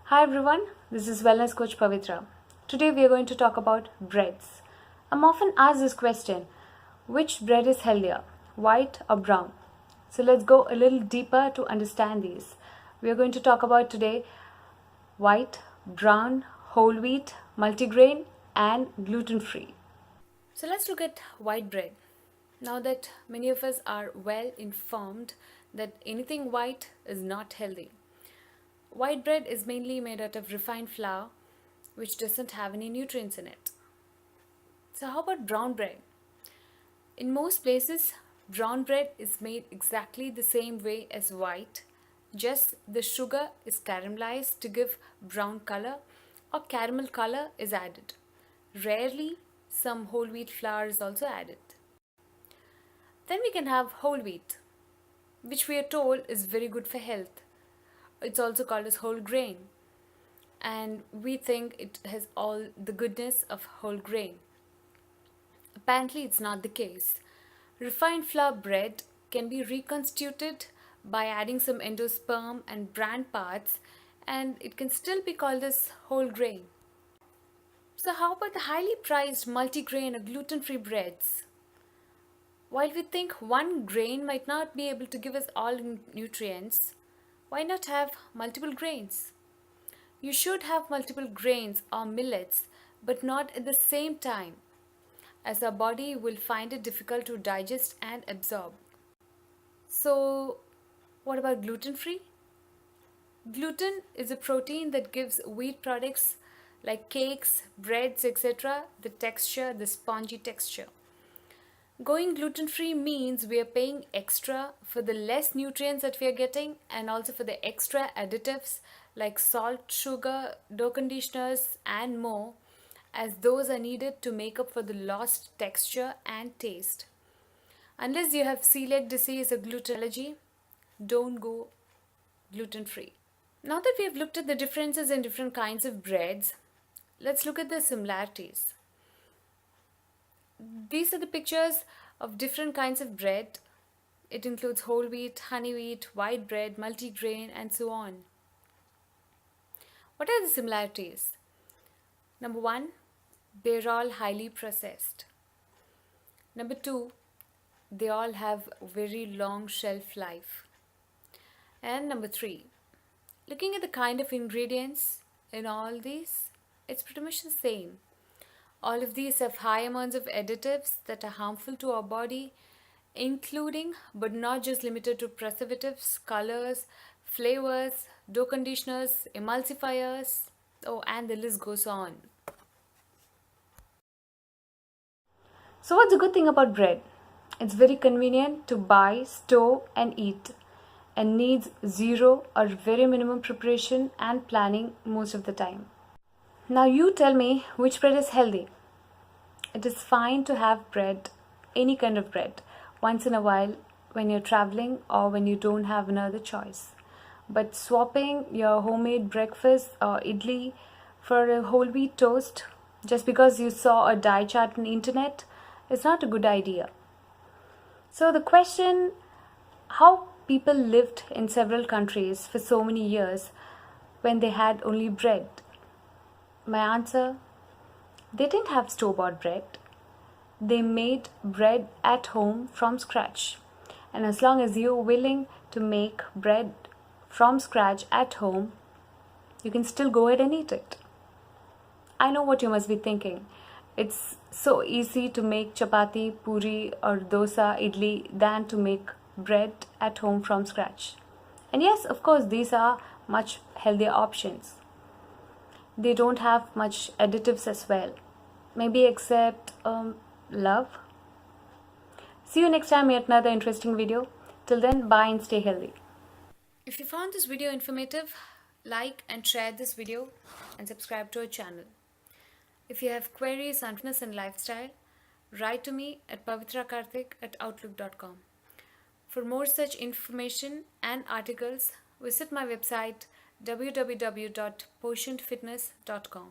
Hi everyone, this is Wellness Coach Pavithra. Today we are going to talk about breads. I'm often asked this question, which bread is healthier, white or brown? So let's go a little deeper to understand these. We are going to talk about today white, brown, whole wheat, multigrain and gluten-free. So let's look at white bread. Now that many of us are well informed that anything white is not healthy. White bread is mainly made out of refined flour, which doesn't have any nutrients in it. So how about brown bread? In most places, brown bread is made exactly the same way as white, just the sugar is caramelized to give brown color or caramel color is added. Rarely, some whole wheat flour is also added. Then we can have whole wheat, which we are told is very good for health. It's also called as whole grain, and we think it has all the goodness of whole grain. Apparently, it's not the case. Refined flour bread can be reconstituted by adding some endosperm and bran parts, and it can still be called as whole grain. So how about the highly prized multigrain or gluten-free breads? While we think one grain might not be able to give us all nutrients, why not have multiple grains? You should have multiple grains or millets, but not at the same time, as our body will find it difficult to digest and absorb. So, what about gluten-free? Gluten is a protein that gives wheat products like cakes, breads, etc. the spongy texture. Going gluten-free means we are paying extra for the less nutrients that we are getting and also for the extra additives like salt, sugar, dough conditioners and more, as those are needed to make up for the lost texture and taste. Unless you have celiac disease or gluten allergy, don't go gluten-free. Now that we have looked at the differences in different kinds of breads, let's look at the similarities. These are the pictures of different kinds of bread. It includes whole wheat, honey wheat, white bread, multigrain, and so on. What are the similarities? Number one, they're all highly processed. Number two, they all have very long shelf life. And number three, looking at the kind of ingredients in all these, it's pretty much the same. All of these have high amounts of additives that are harmful to our body, including but not just limited to preservatives, colors, flavors, dough conditioners, emulsifiers, and the list goes on. So what's the good thing about bread? It's very convenient to buy, store and eat, and needs zero or very minimum preparation and planning most of the time. Now you tell me which bread is healthy. It is fine to have bread, any kind of bread, once in a while when you're traveling or when you don't have another choice. But swapping your homemade breakfast or idli for a whole wheat toast just because you saw a diet chart on the internet is not a good idea. So the question, how people lived in several countries for so many years when they had only bread? My answer, they didn't have store-bought bread. They made bread at home from scratch. And as long as you're willing to make bread from scratch at home, you can still go ahead and eat it. I know what you must be thinking. It's so easy to make chapati, puri or dosa, idli than to make bread at home from scratch. And yes, of course, these are much healthier options. They don't have much additives as well, maybe except love. See you next time at another interesting video. Till then, bye and stay healthy. If you found this video informative, like and share this video and subscribe to our channel. If you have queries on fitness and lifestyle, write to me at pavithrakarthik@outlook.com. For more such information and articles, visit my website www.potionfitness.com.